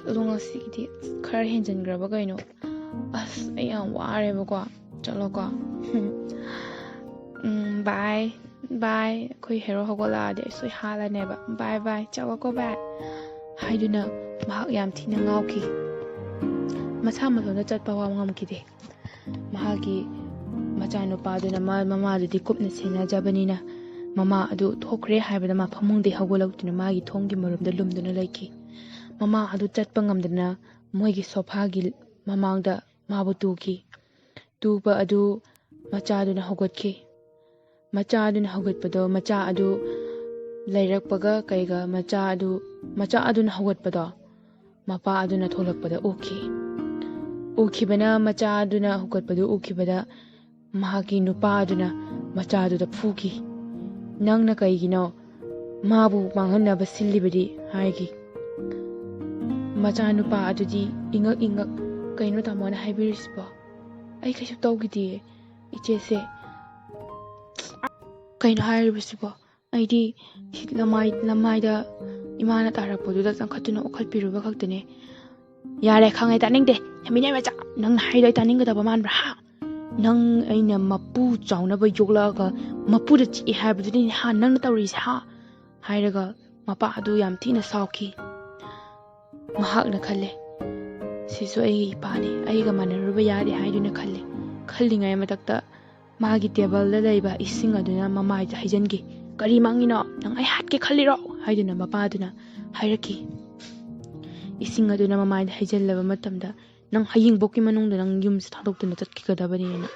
ꯑꯗꯣ ꯉꯁꯤꯒꯤꯗꯤ ꯈꯔ ꯍꯦꯟꯖꯟꯈ꯭ꯔꯕ ꯀꯩꯅꯣ? ꯑꯩ ꯌꯥꯝ ꯋꯥꯔꯦꯕꯀꯣ, ꯆꯠꯂꯣꯀꯣ꯫ ꯕꯥꯏ ꯑꯩꯈꯣই ꯍꯦꯔꯣ ꯍꯧꯒꯠꯂꯛꯑꯗꯤ ꯑꯩ ꯁꯣꯏ ꯍꯥꯠꯂꯅꯦꯕ꯫ ꯕꯥꯏ ꯆꯠꯂꯣꯀꯣ ꯚꯥꯏ ꯍꯥꯏꯗꯨꯅ ꯃꯍꯥꯛ ꯌꯥꯝ ꯊꯤꯅ ꯉꯥꯎꯈꯤ꯫ ꯃꯁꯥ ꯃꯊꯟꯇ ꯆꯠꯄ ꯐꯥꯎ ꯉꯝꯈꯤꯗꯦ꯫ ꯃꯍꯥꯛꯀꯤ ꯃꯆꯥꯅꯨꯄꯥꯗꯨꯅ ꯃꯃꯥꯗꯨꯗꯤ ꯀꯨꯞꯅ ꯁꯦꯟꯅꯖꯕꯅꯤꯅ ꯃꯃꯥ ꯑꯗꯨ ꯊꯣꯛꯈ꯭ꯔꯦ ꯍꯥꯏꯕꯗ ꯃꯥ ꯐꯃꯨꯡꯗꯒꯤ ꯍꯧꯒꯠꯂꯛꯇꯨꯅ ꯃꯥꯒꯤ ꯊꯣꯡꯒꯤ ꯃꯔꯨꯝꯗ ꯂꯨꯝꯗꯨꯅ ꯂꯩꯈꯤ꯫ ꯃꯃꯥ ꯑꯗꯨ ꯆꯠꯄ ꯉꯝꯗꯅ ꯃꯣꯏꯒꯤ ꯁꯣꯐꯥꯒꯤ ꯃꯃꯥꯡꯗ ꯃꯥꯕꯨ ꯇꯨꯈꯤ꯫ ꯇꯨꯕ ꯑꯗꯨ ꯃꯆꯥꯗꯨꯅ ꯍꯧꯒꯠꯈꯤ꯫ ꯃꯆꯥꯗꯨꯅ ꯍꯧꯒꯠꯄꯗꯣ, ꯃꯆꯥ ꯑꯗꯨ ꯂꯩꯔꯛꯄꯒ ꯀꯩꯒ ꯃꯆꯥ ꯑꯗꯨꯅ ꯍꯧꯒꯠꯄꯗꯣ ꯃꯄꯥ ꯑꯗꯨꯅ ꯊꯣꯛꯂꯛꯄꯗ ꯎꯈꯤ꯫ ꯎꯈꯤꯕꯅ ꯃꯆꯥ ꯑꯗꯨꯅ ꯍꯧꯒꯠꯄꯗꯨ ꯎꯈꯤꯕꯗ ꯃꯍꯥꯛꯀꯤ ꯅꯨꯄꯥ ꯑꯗꯨꯅ ꯃꯆꯥꯗꯨꯗ ꯐꯨꯈꯤ꯫ ꯅꯪꯅ ꯀꯩꯒꯤꯅꯣ ꯃꯥꯕꯨ ꯃꯥꯡꯍꯟꯅꯕ ꯁꯤꯜꯂꯤꯕꯗꯤ ꯍꯥꯏꯈꯤ꯫ ꯃꯆꯥꯅꯨꯄꯥ ꯑꯗꯨꯗꯤ ꯏꯉꯛ ꯀꯩꯅꯣ ꯇꯥꯃꯣꯅ ꯍꯥꯏꯕꯤꯔꯤꯁꯤꯕꯣ? ꯑꯩ ꯀꯩꯁꯨ ꯇꯧꯈꯤꯗꯦ ꯏꯆꯦꯁꯦ꯫ ꯀꯩꯅꯣ ꯍꯥꯏꯔꯤꯕꯁꯤꯕꯣ? ꯑꯩꯗꯤ ꯂꯃꯥꯏꯗ ꯏꯃꯥꯅ ꯇꯥꯔꯛꯄꯗꯨꯗ ꯆꯪꯈꯠꯇꯨꯅ ꯑꯣꯈꯠꯄꯤꯔꯨꯕ ꯈꯛꯇꯅꯦ꯫ ꯌꯥꯔꯦ, ꯈꯪꯉꯦ, ꯇꯥꯅꯤꯡꯗꯦ꯫ ꯃꯤꯅꯥꯏ ꯃꯆꯥ, ꯅꯪꯅ ꯍꯥꯏꯗꯣ ꯑꯩ ꯇꯥꯅꯤꯡꯒꯗꯕ ꯃꯥꯟꯕ꯭ꯔꯥ? ꯅꯪ ꯑꯩꯅ ꯃꯄꯨ ꯆꯥꯎꯅꯕ ꯌꯣꯛꯂꯛꯑꯒ ꯃꯄꯨꯗ ꯆꯤꯛꯏ ꯍꯥꯏꯕꯗꯨꯅꯤ ꯅꯪꯅ ꯇꯧꯔꯤꯁꯦ ꯍꯥꯏꯔꯒ ꯃꯄꯥ ꯑꯗꯨ ꯌꯥꯝ ꯊꯤꯅ ꯁꯥꯎꯈꯤ꯫ ꯃꯍꯥꯛꯅ ꯈꯜꯂꯦ, ꯁꯤꯁꯨ ꯑꯩꯒꯤ ꯏꯄꯥꯅꯤ, ꯑꯩꯒ ꯃꯥꯟꯅꯔꯨꯕ ꯌꯥꯗꯦ ꯍꯥꯏꯗꯨꯅ ꯈꯜꯂꯤꯉꯩ ꯃꯊꯛꯇ ꯃꯥꯒꯤ ꯇꯦꯕꯜꯗ ꯂꯩꯕ ꯏꯁꯤꯡ ꯑꯗꯨꯅ ꯃꯃꯥꯏꯗ ꯍꯩꯖꯤꯟꯈꯤ꯫ ꯀꯔꯤ ꯃꯪꯉꯤꯅꯣ? ꯅꯪ ꯑꯩ ꯍꯥꯠꯀꯦ ꯈꯜꯂꯤꯔꯣ? ꯍꯥꯏꯗꯨꯅ ꯃꯄꯥꯗꯨꯅ ꯍꯥꯏꯔꯛꯈꯤ꯫ ꯏꯁꯤꯡ ꯑꯗꯨꯅ ꯃꯃꯥꯏꯗ ꯍꯩꯖꯤꯜꯂꯕ ꯃꯇꯝꯗ ꯅꯪ ꯍꯌꯦꯡꯕꯣꯛꯀꯤ ꯃꯅꯨꯡꯗ ꯅꯪ ꯌꯨꯝꯁꯦ ꯊꯥꯗꯣꯛꯇꯨꯅ ꯆꯠꯈꯤꯒꯗꯕꯅꯤꯅ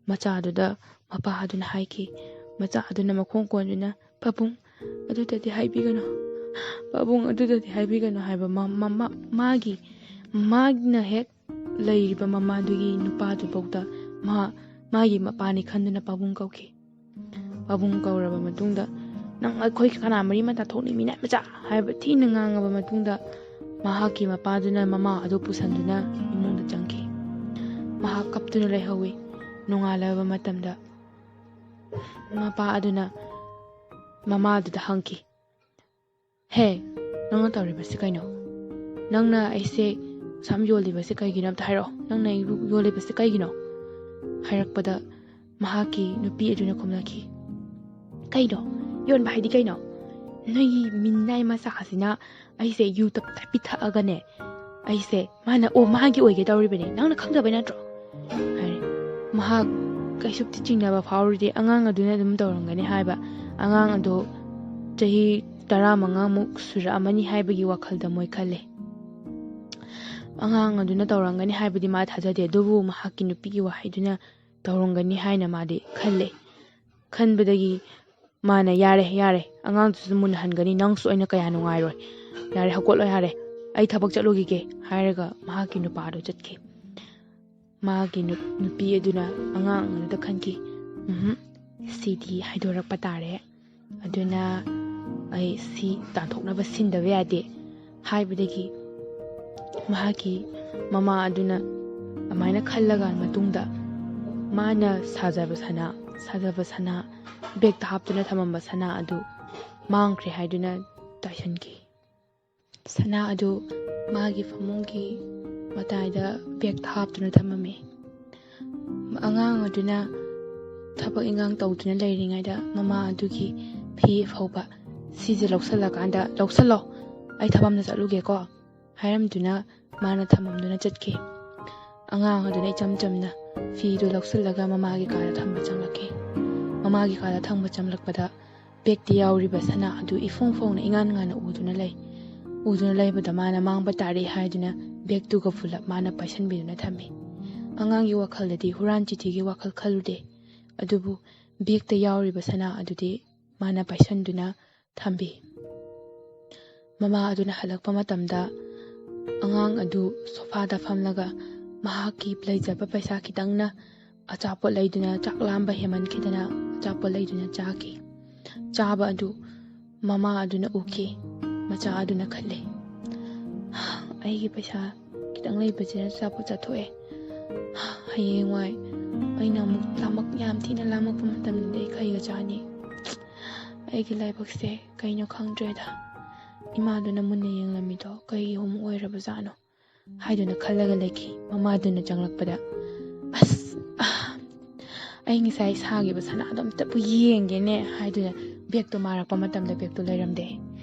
ꯃꯆꯥꯗꯨꯗ ꯃꯄꯥ ꯑꯗꯨꯅ ꯍꯥꯏꯈꯤ꯫ ꯃꯆꯥ ꯑꯗꯨꯅ ꯃꯈꯣꯡ ꯀꯣꯟꯗꯨꯅ ꯄꯥꯕꯨꯡ ꯑꯗꯨꯗꯗꯤ ꯍꯥꯏꯕꯤꯒꯅꯨ, ꯄꯥꯕꯨꯡ ꯑꯗꯨꯗꯗꯤ ꯍꯥꯏꯕꯤꯒꯅꯨ ꯍꯥꯏꯕ ꯃꯥꯒꯤꯅ ꯍꯦꯛ ꯂꯩꯔꯤꯕ ꯃꯃꯥꯗꯨꯒꯤ ꯅꯨꯄꯥꯗꯨꯐꯥꯎꯗ ꯃꯥꯒꯤ ꯃꯄꯥꯅꯤ ꯈꯟꯗꯨꯅ ꯄꯥꯕꯨꯡ ꯀꯧꯈꯤ꯫ ꯄꯥꯕꯨꯡ ꯀꯧꯔꯕ ꯃꯇꯨꯡꯗ ꯅꯪ ꯑꯩꯈꯣꯏ ꯀꯅꯥ ꯃꯔꯤ ꯃꯇꯥ ꯊꯣꯛꯅꯤ ꯃꯤꯅꯥꯏ ꯃꯆꯥ ꯍꯥꯏꯕ ꯊꯤꯅ ꯉꯥꯡꯉꯕ ꯃꯇꯨꯡꯗ ꯃꯍꯥꯛꯀꯤ ꯃꯄꯥꯗꯨꯅ ꯃꯃꯥ ꯑꯗꯨ ꯄꯨꯁꯟꯗꯨꯅ ꯏꯃꯨꯡꯗ ꯆꯪꯈꯤ꯫ ꯃꯍꯥꯛ ꯀꯞꯇꯨꯅ ꯂꯩꯍꯧꯏ꯫ ꯅꯣꯡꯉꯥꯜꯂꯕ ꯃꯇꯝꯗ ꯃꯄꯥ ꯑꯗꯨꯅ ꯃꯃꯥꯗꯨꯗ ꯍꯪꯈꯤ, ꯍꯦ, ꯅꯪꯅ ꯇꯧꯔꯤꯕꯁꯤ ꯀꯩꯅꯣ? ꯅꯪꯅ ꯑꯩꯁꯦ ꯁꯝ ꯌꯣꯜꯂꯤꯕꯁꯦ ꯀꯩꯒꯤꯅꯣ ꯑꯝꯇ ꯍꯥꯏꯔꯛꯑꯣ꯫ ꯅꯪꯅ ꯑꯩꯕꯨ ꯌꯣꯜꯂꯤꯕꯁꯦ ꯀꯩꯒꯤꯅꯣ? ꯍꯥꯏꯔꯛꯄꯗ ꯃꯍꯥꯛꯀꯤ ꯅꯨꯄꯤ ꯑꯗꯨꯅ ꯈꯨꯝꯂꯛꯈꯤ, ꯀꯩꯅꯣ? ꯌꯣꯟꯕ ꯍꯥꯏꯗꯤ ꯀꯩꯅꯣ? ꯅꯣꯏꯒꯤ ꯃꯤꯅꯥꯏ ꯃꯆꯥꯁꯤꯅ ꯑꯩꯁꯦ ꯌꯨ ꯄꯤꯊꯛꯑꯒꯅꯦ, ꯑꯩꯁꯦ ꯃꯥꯒꯤ ꯑꯣꯏꯒꯦ ꯇꯧꯔꯤꯕꯅꯦ, ꯅꯪꯅ ꯈꯪꯗꯕꯩ ꯅꯠꯇ꯭ꯔꯣ? ꯍꯥꯏꯔꯦ꯫ ꯃꯍꯥꯛ ꯀꯩꯁꯨ ꯆꯤꯡꯅꯕ ꯐꯥꯎꯔꯨꯗꯦ꯫ ꯑꯉꯥꯡ ꯑꯗꯨꯅ ꯑꯗꯨꯝ ꯇꯧꯔꯝꯒꯅꯤ ꯍꯥꯏꯕ, ꯑꯉꯥꯡ ꯑꯗꯣ ꯆꯍꯤ 15ꯃꯨꯛ ꯁꯨꯔꯛꯑꯃꯅꯤ ꯍꯥꯏꯕꯒꯤ ꯋꯥꯈꯜꯗ ꯃꯣꯏ ꯈꯜꯂꯦ꯫ ꯑꯉꯥꯡ ꯑꯗꯨꯅ ꯇꯧꯔꯝꯒꯅꯤ ꯍꯥꯏꯕꯗꯤ ꯃꯥ ꯊꯥꯖꯗꯦ, ꯑꯗꯨꯕꯨ ꯃꯍꯥꯛꯀꯤ ꯅꯨꯄꯤꯒꯤ ꯋꯥꯍꯩꯗꯨꯅ ꯇꯧꯔꯝꯒꯅꯤ ꯍꯥꯏꯅ ꯃꯥꯗꯤ ꯈꯜꯂꯦ꯫ ꯈꯟꯕꯗꯒꯤ ꯃꯥꯅ ꯌꯥꯔꯦ ꯑꯉꯥꯡꯗꯨꯁꯨ ꯃꯨꯟꯅꯍꯟꯒꯅꯤ, ꯅꯪꯁꯨ ꯑꯩꯅ ꯀꯌꯥ ꯅꯨꯡꯉꯥꯏꯔꯣꯏ, ꯌꯥꯔꯦ ꯍꯧꯒꯠꯂꯣ, ꯌꯥꯔꯦ ꯑꯩ ꯊꯕꯛ ꯆꯠꯂꯨꯈꯤꯒꯦ ꯍꯥꯏꯔꯒ ꯃꯍꯥꯛꯀꯤ ꯅꯨꯄꯥꯗꯣ ꯆꯠꯈꯤ꯫ ꯃꯥꯒꯤ ꯅꯨꯄꯤ ꯑꯗꯨꯅ ꯑꯉꯥꯡ ꯑꯗꯨꯗ ꯈꯟꯈꯤ, ꯁꯤꯗꯤ ꯍꯥꯏꯗꯣꯔꯛꯄ ꯇꯥꯔꯦ, ꯑꯗꯨꯅ ꯑꯩ ꯁꯤ ꯇꯥꯟꯊꯣꯛꯅꯕ ꯁꯤꯟꯗꯕ ꯌꯥꯗꯦ ꯍꯥꯏꯕꯗꯒꯤ ꯃꯍꯥꯛꯀꯤ ꯃꯃꯥ ꯑꯗꯨꯅ ꯑꯗꯨꯃꯥꯏꯅ ꯈꯜꯂꯒ ꯃꯇꯨꯡꯗ ꯃꯥꯅ ꯁꯥꯖꯕ ꯁꯅꯥ ꯕꯦꯛꯇ ꯍꯥꯞꯇꯨꯅ ꯊꯝꯃꯝꯕ ꯁꯅꯥ ꯑꯗꯨ ꯃꯥꯡꯈ꯭ꯔꯦ ꯍꯥꯏꯗꯨꯅ ꯇꯥꯏꯁꯟꯈꯤ꯫ ꯁꯅꯥ ꯑꯗꯨ ꯃꯥꯒꯤ ꯐꯃꯨꯡꯒꯤ ꯃꯇꯥꯏꯗ ꯕꯦꯛꯇ ꯍꯥꯞꯇꯨꯅ ꯊꯝꯃꯝꯃꯤ꯫ ꯑꯉꯥꯡ ꯑꯗꯨꯅ ꯊꯕꯛ ꯏꯟꯈꯥꯡ ꯇꯧꯗꯨꯅ ꯂꯩꯔꯤꯉꯩꯗ ꯃꯃꯥ ꯑꯗꯨꯒꯤ ꯐꯤ ꯐꯧꯕ ꯁꯤꯁꯦ ꯂꯧꯁꯜꯂꯀꯥꯟꯗ "ꯂꯧꯁꯜꯂꯣ, ꯑꯩ ꯊꯕꯛ ꯑꯃꯗ ꯆꯠꯂꯨꯒꯦꯀꯣ" ꯍꯥꯏꯔꯝꯗꯨꯅ ꯃꯥꯅ ꯊꯝꯃꯝꯗꯨꯅ ꯆꯠꯈꯤ꯫ ꯑꯉꯥꯡ ꯑꯗꯨꯅ ꯏꯆꯝ ꯆꯝꯅ ꯐꯤꯗꯨ ꯂꯧꯁꯤꯜꯂꯒ ꯃꯃꯥꯒꯤ ꯀꯥꯗ ꯊꯝꯕ ꯆꯪꯂꯛꯈꯤ꯫ ꯃꯃꯥꯒꯤ ꯀꯥꯗ ꯊꯝꯕ ꯆꯪꯂꯛꯄꯗ ꯕꯦꯛꯇ ꯌꯥꯎꯔꯤꯕ ꯁꯅꯥ ꯑꯗꯨ ꯏꯐꯣꯡ ꯐꯣꯡꯅ ꯏꯉꯥꯟ ꯉꯥꯟꯅ ꯎꯗꯨꯅ ꯂꯩꯕꯗ ꯃꯥꯅ ꯃꯥꯡꯕ ꯇꯥꯔꯦ ꯍꯥꯏꯗꯨꯅ ꯕꯦꯛꯇꯨꯒ ꯄꯨꯂꯞ ꯃꯥꯅ ꯄꯥꯏꯁꯟꯕꯤꯗꯨꯅ ꯊꯝꯃꯤ꯫ ꯑꯉꯥꯡꯒꯤ ꯋꯥꯈꯜꯗꯗꯤ ꯍꯨꯔꯥꯟ ꯆꯤꯊꯤꯒꯤ ꯋꯥꯈꯜ ꯈꯜꯂꯨꯗꯦ, ꯑꯗꯨꯕꯨ ꯕꯦꯛꯇ ꯌꯥꯎꯔꯤꯕ ꯁꯅꯥ ꯑꯗꯨꯗꯤ ꯃꯥꯅ ꯄꯥꯏꯁꯟꯗꯨꯅ ꯊꯝꯕꯤ꯫ ꯃꯃꯥ ꯑꯗꯨꯅ ꯍꯜꯂꯛꯄ ꯃꯇꯝꯗ ꯑꯉꯥꯡ ꯑꯗꯨ ꯁꯣꯐꯥꯗ ꯐꯝꯂꯒ ꯃꯍꯥꯛꯀꯤ ꯂꯩꯖꯕ ꯄꯩꯁꯥ ꯈꯤꯇꯪꯅ ꯑꯆꯥꯄꯣꯠ ꯂꯩꯗꯨꯅ, ꯆꯥꯛ ꯂꯥꯝꯕ ꯍꯦꯃꯟꯈꯤꯗꯅ ꯑꯆꯥꯄꯣꯠ ꯂꯩꯗꯨꯅ ꯆꯥꯈꯤ꯫ ꯆꯥꯕ ꯑꯗꯨ ꯃꯃꯥ ꯑꯗꯨꯅ ꯎꯈꯤ꯫ ꯃꯆꯥ ꯑꯗꯨꯅ ꯈꯜꯂꯤ, "ꯑꯩꯒꯤ ꯄꯩꯁꯥ ꯈꯤꯇꯪ ꯂꯩꯕꯁꯤꯅ ꯑꯆꯥꯄꯣꯠ ꯆꯥꯊꯣꯛꯑꯦ. ꯍꯌꯦꯡꯋꯥꯏ ꯑꯩꯅ ꯑꯃꯨꯛ ꯌꯥꯝ ꯊꯤꯅ ꯂꯥꯝꯃꯛꯄ ꯃꯇꯝꯗꯗꯤ ꯑꯩ ꯀꯩꯒ ꯆꯥꯅꯤ? ꯑꯩꯒꯤ ꯂꯥꯏꯕꯛꯁꯦ ꯀꯩꯅꯣ ꯈꯪꯗ꯭ꯔꯦꯗ. ꯏꯃꯥꯗꯨꯅ ꯃꯨꯟꯅ ꯌꯦꯡꯂꯝꯃꯤꯗꯣ ꯀꯩꯒꯤ ꯑꯃꯨꯛ ꯑꯣꯏꯔꯕꯖꯥꯠꯅꯣ?" ꯍꯥꯏꯗꯨꯅ ꯈꯜꯂꯒ ꯂꯩꯈꯤ꯫ ꯃꯃꯥꯗꯨꯅ ꯆꯪꯂꯛꯄꯗ, "ꯑꯩ ꯉꯁꯥꯏ ꯁꯥꯈꯤꯕ ꯁꯅꯥꯗꯣ ꯑꯝꯇꯕꯨ ꯌꯦꯡꯒꯦꯅꯦ" ꯍꯥꯏꯗꯨꯅ ꯕꯦꯛꯇꯣ ꯃꯥꯔꯛꯄ ꯃꯇꯝꯗ ꯕꯦꯛꯇꯣ ꯂꯩꯔꯝꯗꯦ꯫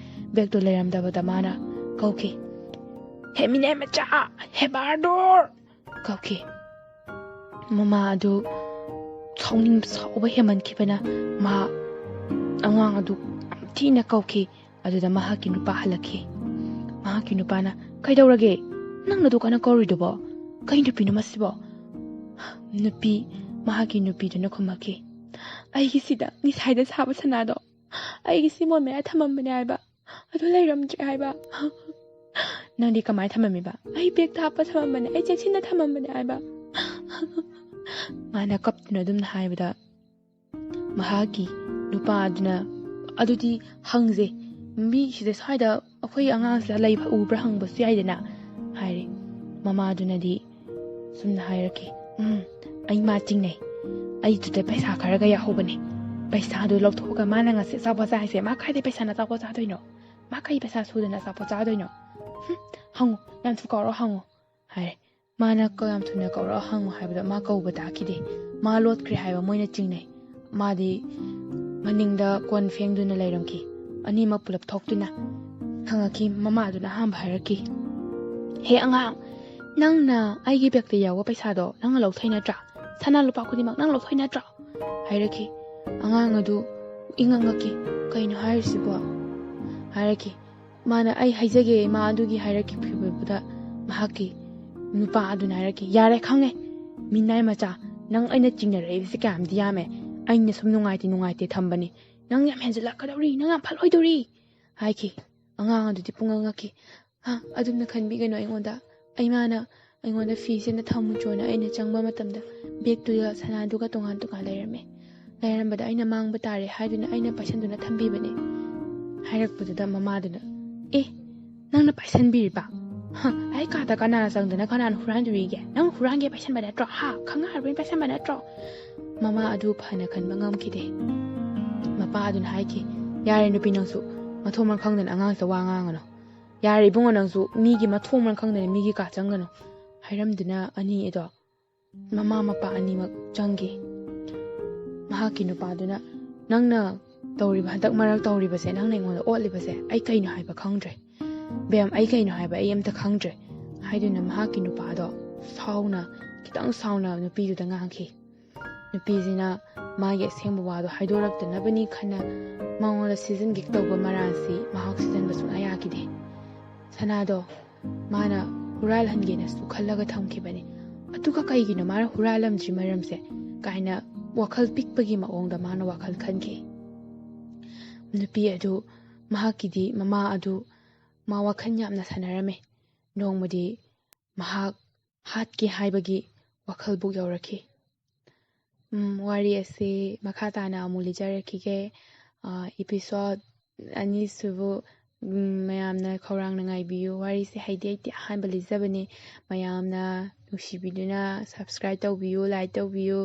ꯕꯦꯛꯇꯣ ꯂꯩꯔꯝꯗꯕꯗ ꯃꯥꯅ ꯀꯧꯈꯤ, "ꯍꯦꯃꯤꯅꯦ ꯃꯆꯥ, ꯍꯦꯕꯥꯔꯗꯣꯔ" ꯀꯧꯈꯤ꯫ ꯃꯃꯥ ꯑꯗꯨ ꯁꯥꯎꯕ ꯍꯦꯃꯟꯈꯤꯕꯅ ꯑꯉꯥꯡ ꯑꯗꯨ ꯌꯥꯝ ꯊꯤꯅ ꯀꯧꯈꯤ꯫ ꯑꯗꯨꯗ ꯃꯍꯥꯛꯀꯤ ꯅꯨꯄꯥ ꯍꯜꯂꯛꯈꯤ꯫ ꯃꯍꯥꯛꯀꯤ ꯅꯨꯄꯥꯅ, "ꯀꯩꯗꯧꯔꯒꯦ? ꯅꯪꯅ ꯗꯨꯀꯥꯟꯗ ꯀꯧꯔꯤꯗꯨꯕꯣ? ꯀꯩ ꯅꯨꯄꯤꯅꯣ ꯃꯁꯤꯕꯣ?" ꯃꯍꯥꯛꯀꯤ ꯅꯨꯄꯤꯗꯨꯅ ꯈꯨꯝꯃꯛꯈꯤ, "ꯑꯩꯒꯤꯁꯤꯗ ꯉꯁꯥꯏꯗ ꯁꯥꯕ ꯁꯅꯥꯗꯣ ꯑꯩꯒꯤ ꯁꯤꯃꯣꯟ ꯃꯌꯥ ꯊꯝꯃꯝꯕꯅꯦ ꯍꯥꯏꯕ, ꯑꯗꯨ ꯂꯩꯔꯝꯗ꯭ꯔꯦ ꯍꯥꯏꯕ." "ꯅꯪꯗꯤ ꯀꯃꯥꯏꯅ ꯊꯝꯃꯝꯃꯤꯕ?" "ꯑꯩ ꯕꯦꯛꯇ ꯍꯥꯞꯄ ꯊꯝꯃꯝꯕꯅꯦ, ꯑꯩ ꯆꯦꯛꯁꯤꯟꯅ ꯊꯝꯃꯝꯕꯅꯦ ꯍꯥꯏꯕ." ꯃꯥꯅ ꯀꯞꯇꯨꯅ ꯑꯗꯨꯝꯅ ꯍꯥꯏꯕꯗ ꯃꯍꯥꯛꯀꯤ ꯅꯨꯄꯥ ꯑꯗꯨꯅ, "ꯑꯗꯨꯗꯤ ꯍꯪꯁꯦ, ꯃꯤꯁꯤꯗ ꯁ꯭ꯋꯥꯏꯗ ꯑꯩꯈꯣꯏ ꯑꯉꯥꯡꯁꯤꯗ ꯂꯩꯕ ꯎꯕ꯭ꯔꯥ ꯍꯪꯕꯁꯨ ꯌꯥꯏꯗꯅ" ꯍꯥꯏꯔꯤ꯫ ꯃꯃꯥꯗꯨꯅꯗꯤ ꯁꯨꯝꯅ ꯍꯥꯏꯔꯛꯈꯤ, "ꯑꯩ ꯃꯥ ꯆꯤꯡꯅꯩ. ꯑꯩꯗꯨꯗ ꯄꯩꯁా ꯈꯔꯒ ꯌꯥꯎꯍꯧꯕꯅꯦ. ꯄꯩꯁꯥꯗꯨ ꯂꯧꯊꯣꯛꯑꯒ ꯃꯥꯅ ꯉꯁꯤ ꯑꯆꯥꯄꯣꯠ ꯆꯥꯏꯁꯦ, ꯃꯥ ꯀꯥꯏꯗꯩ ꯄꯩꯁꯥꯅ ꯑꯆꯥꯄꯣꯠ ꯆꯥꯗꯣꯏꯅꯣ? ꯃꯥ ꯀꯩ ꯄꯩꯁా ꯁꯨꯗꯅ ꯑꯆꯥꯄꯣꯠ ꯆꯥꯗꯣꯏꯅꯣ? ꯍꯪꯉꯨ, ꯌꯥꯝ ꯊꯨꯅ ꯀꯧꯔꯒ ꯍꯪꯉꯨ" ꯍꯥꯏꯔꯦ꯫ ꯃꯥꯅ ꯌꯥꯝ ꯊꯨꯅ ꯀꯧꯔꯒ ꯍꯪꯉꯨ ꯍꯥꯏꯕꯗ ꯃꯥ ꯀꯧꯕ ꯇꯥꯈꯤꯗꯦ꯫ ꯃꯥ ꯂꯣꯠꯈ꯭ꯔꯦ ꯍꯥꯏꯕ ꯃꯣꯏꯅ ꯆꯤꯡꯅꯩ꯫ ꯃꯥꯗꯤ ꯃꯅꯤꯡꯗ ꯀꯣꯟ ꯐꯦꯡꯗꯨꯅ ꯂꯩꯔꯝꯈꯤ꯫ ꯑꯅꯤꯃꯛ ꯄꯨꯂꯞ ꯊꯣꯛꯇꯨꯅ ꯍꯪꯉꯛꯈꯤ꯫ ꯃꯃꯥꯗꯨꯅ ꯑꯍꯥꯟꯕ ꯍꯥꯏꯔꯛꯈꯤ, "ꯍꯦ ꯑꯉꯥꯡ, ꯅꯪꯅ ꯑꯩꯒꯤ ꯕꯦꯛꯇ ꯌꯥꯎꯕ ꯄꯩꯁꯥꯗꯣ ꯅꯪꯅ ꯂꯧꯊꯣꯛꯏ ꯅꯠꯇ꯭ꯔꯥ? ꯁꯅꯥ ꯂꯨꯄꯥ ꯈꯨꯗꯤꯡꯃꯛ ꯅꯪ ꯂꯧꯊꯣꯛꯏ ꯅꯠꯇ꯭ꯔꯥ?" ꯍꯥꯏꯔꯛꯈꯤ꯫ ꯑꯉꯥꯡ ꯑꯗꯨ ꯏꯉꯛꯉꯛꯈꯤ꯫ "ꯀꯩꯅꯣ ꯍꯥꯏꯔꯤꯁꯤꯕꯣ?" ꯍꯥꯏꯔꯛꯈꯤ꯫ ꯃꯥꯅ, "ꯑꯩ ꯍꯥꯏꯖꯒꯦ ꯏꯃꯥ" ꯑꯗꯨꯒꯤ ꯍꯥꯏꯔꯛꯈꯤꯕꯗ ꯃꯍꯥꯛꯀꯤ ꯅꯨꯄꯥ ꯑꯗꯨꯅ ꯍꯥꯏꯔꯛꯈꯤ, "ꯌꯥꯔꯦ ꯈꯪꯉꯦ. ꯃꯤꯅꯥꯏ ꯃꯆꯥ, ꯅꯪ ꯑꯩꯅ ꯆꯤꯡꯅꯔꯛꯏꯕꯁꯤ ꯀꯌꯥꯝꯗꯤ ꯌꯥꯝꯃꯦ. ꯑꯩꯅ ꯁꯨꯝ ꯅꯨꯡꯉꯥꯏꯇꯦ ꯊꯝꯕꯅꯤ. ꯅꯪ ꯌꯥꯝ ꯍꯦꯟꯖꯜꯂꯛꯀꯗꯧꯔꯤ, ꯅꯪ ꯌꯥꯝ ꯐꯠꯂꯣꯏꯗꯧꯔꯤ" ꯍꯥꯏꯈꯤ꯫ ꯑꯉꯥꯡ ꯑꯗꯨꯗꯤ ꯄꯨꯡꯉꯛꯉꯛꯈꯤ꯫ "ꯑꯗꯨꯝꯅ ꯈꯟꯕꯤꯒꯅꯨ ꯑꯩꯉꯣꯟꯗ. ꯏꯃꯥꯅ ꯑꯩꯉꯣꯟꯗ ꯐꯤꯁꯦꯅ ꯊꯝꯃꯨꯆꯣꯅ ꯑꯩꯅ ꯆꯪꯕ ꯃꯇꯝꯗ ꯕꯦꯛꯇꯨꯒ ꯁꯅꯥꯗꯨꯒ ꯇꯣꯉꯥꯟ ꯂꯩꯔꯝꯃꯦ. ꯂꯩꯔꯝꯕꯗ ꯑꯩꯅ ꯃꯥꯡꯕ ꯇꯥꯔꯦ ꯍꯥꯏꯗꯨꯅ ꯑꯩꯅ ꯄꯥꯏꯁꯟꯗꯨꯅ ꯊꯝꯕꯤꯕꯅꯦ" ꯍꯥꯏꯔꯛꯄꯗꯨꯗ ꯃꯃꯥꯗꯨꯅ, "ꯅꯪꯅ ꯄꯥꯏꯁꯟꯕꯤꯔꯤꯕ? ꯑꯩ ꯀꯥꯗ ꯀꯅꯥꯅ ꯆꯪꯗꯅ ꯀꯅꯥꯅ ꯍꯨꯔꯥꯟꯗꯣꯔꯤꯒꯦ? ꯅꯪ ꯍꯨꯔꯥꯟꯒꯦ ꯄꯥꯏꯁꯟꯕ ꯅꯠꯇ꯭ꯔꯣ? ꯈꯪꯉ ꯍꯥꯏꯔꯕꯅꯤ ꯄꯥꯏꯁꯟꯕ ꯅꯠꯇ꯭ꯔꯣ?" ꯃꯃꯥ ꯑꯗꯨ ꯐꯅ ꯈꯟꯕ ꯉꯝꯈꯤꯗꯦ꯫ ꯃꯄꯥ ꯑꯗꯨꯅ ꯍꯥꯏꯈꯤ, "ꯌꯥꯔꯦ ꯅꯨꯄꯤ, ꯅꯪꯁꯨ ꯃꯊꯣꯡ ꯃꯔꯝ ꯈꯪꯗꯅ ꯑꯉꯥꯡꯁꯤꯗ ꯋꯥ ꯉꯥꯡꯒꯅꯨ. ꯌꯥꯔꯦ ꯏꯕꯨꯡꯉꯣ, ꯅꯪꯁꯨ ꯃꯤꯒꯤ ꯃꯊꯣꯡ ꯃꯔꯝ ꯈꯪꯗꯅ ꯃꯤꯒꯤ ꯀꯥ ꯆꯪꯒꯅꯨ" ꯍꯥꯏꯔꯝꯗꯨꯅ ꯑꯅꯤꯗꯣ ꯃꯃꯥ ꯃꯄꯥ ꯑꯅꯤꯃꯛ ꯆꯪꯈꯤ꯫ ꯃꯍꯥꯛꯀꯤ ꯅꯨꯄꯥꯗꯨꯅ, "ꯅꯪꯅ ꯍꯟꯗꯛ ꯃꯔꯛ ꯇꯧꯔꯤꯕꯁꯦ, ꯅꯪꯅ ꯑꯩꯉꯣꯟꯗ ꯑꯣꯠꯂꯤꯕꯁꯦ, ꯑꯩ ꯀꯩꯅꯣ ꯍꯥꯏꯕ ꯈꯪꯗ꯭ꯔꯦ. ꯕꯦꯝ, ꯑꯩ ꯀꯩꯅꯣ ꯍꯥꯏꯕ ꯑꯩ ꯑꯝꯇ ꯈꯪꯗ꯭ꯔꯦ" ꯍꯥꯏꯗꯨꯅ ꯃꯍꯥꯛꯀꯤ ꯅꯨꯄꯥꯗꯣ ꯈꯤꯇꯪ ꯁꯥꯎꯅ ꯅꯨꯄꯤꯗꯨꯗ ꯉꯥꯡꯈꯤ꯫ ꯅꯨꯄꯤꯁꯤꯅ ꯃꯥꯒꯤ ꯑꯁꯦꯡꯕ ꯋꯥꯗꯣ ꯍꯥꯏꯗꯣꯔꯛꯇꯅꯕꯅꯤ ꯈꯟꯅ ꯃꯉꯣꯟꯗ ꯁꯤꯖꯤꯟꯒꯦ ꯇꯧꯕ ꯃꯔꯥꯟꯁꯤ ꯃꯍꯥꯛ ꯁꯤꯖꯤꯟꯕ ꯁꯨꯡꯌꯥ ꯌꯥꯈꯤꯗꯦ꯫ ꯁꯅꯥꯗꯣ ꯃꯥꯅ ꯍꯨꯔꯥꯜꯍꯟꯒꯦꯅꯁꯨ ꯈꯜꯂꯒ ꯊꯝꯈꯤꯕꯅꯤ꯫ ꯑꯗꯨꯒ ꯀꯩꯒꯤꯅꯣ ꯃꯥꯅ ꯍꯨꯔꯥꯜꯂꯝꯗ꯭ꯔꯤ ꯃꯔꯝꯁꯦ ꯀꯥꯏꯅ ꯋꯥꯈꯜ ꯄꯤꯛꯄꯒꯤ ꯃꯑꯣꯡꯗ ꯃꯥꯅ ꯋꯥꯈꯜ ꯈꯟꯈꯤ꯫ ꯅꯨꯄꯤ ꯑꯗꯨ ꯃꯍꯥꯛꯀꯤꯗꯤ ꯃꯃꯥ ꯑꯗꯨ ꯃꯥ ꯋꯥꯈꯜ ꯌꯥꯝꯅ ꯁꯥꯟꯅꯔꯝꯃꯦ꯫ ꯅꯣꯡꯃꯗꯤ ꯃꯍꯥꯛ ꯍꯥꯠꯀꯦ ꯍꯥꯏꯕꯒꯤ ꯋꯥꯈꯜꯕꯨ ꯌꯧꯔꯛꯈꯤ꯫ ꯋꯥꯔꯤ ꯑꯁꯤ ꯃꯈꯥ ꯇꯥꯅ ꯑꯃꯨꯛ ꯂꯤꯖꯔꯛꯈꯤꯒꯦ꯫ ꯏꯄꯤꯁꯣꯠ ꯑꯅꯤꯁꯤꯕꯨ ꯃꯌꯥꯝꯅ ꯈꯧꯔꯥꯡꯅ ꯉꯥꯏꯕꯤꯌꯨ꯫ ꯋꯥꯔꯤꯁꯦ ꯍꯩꯗꯤ ꯑꯍꯥꯟꯕ ꯂꯤꯖꯕꯅꯤ꯫ ꯃꯌꯥꯝꯅ ꯅꯨꯡꯁꯤꯕꯤꯗꯨꯅ ꯁꯕꯁꯀ꯭ꯔꯥꯏꯕ ꯇꯧꯕꯤꯌꯨ, ꯂꯥꯏꯛ ꯇꯧꯕꯤꯌꯨ꯫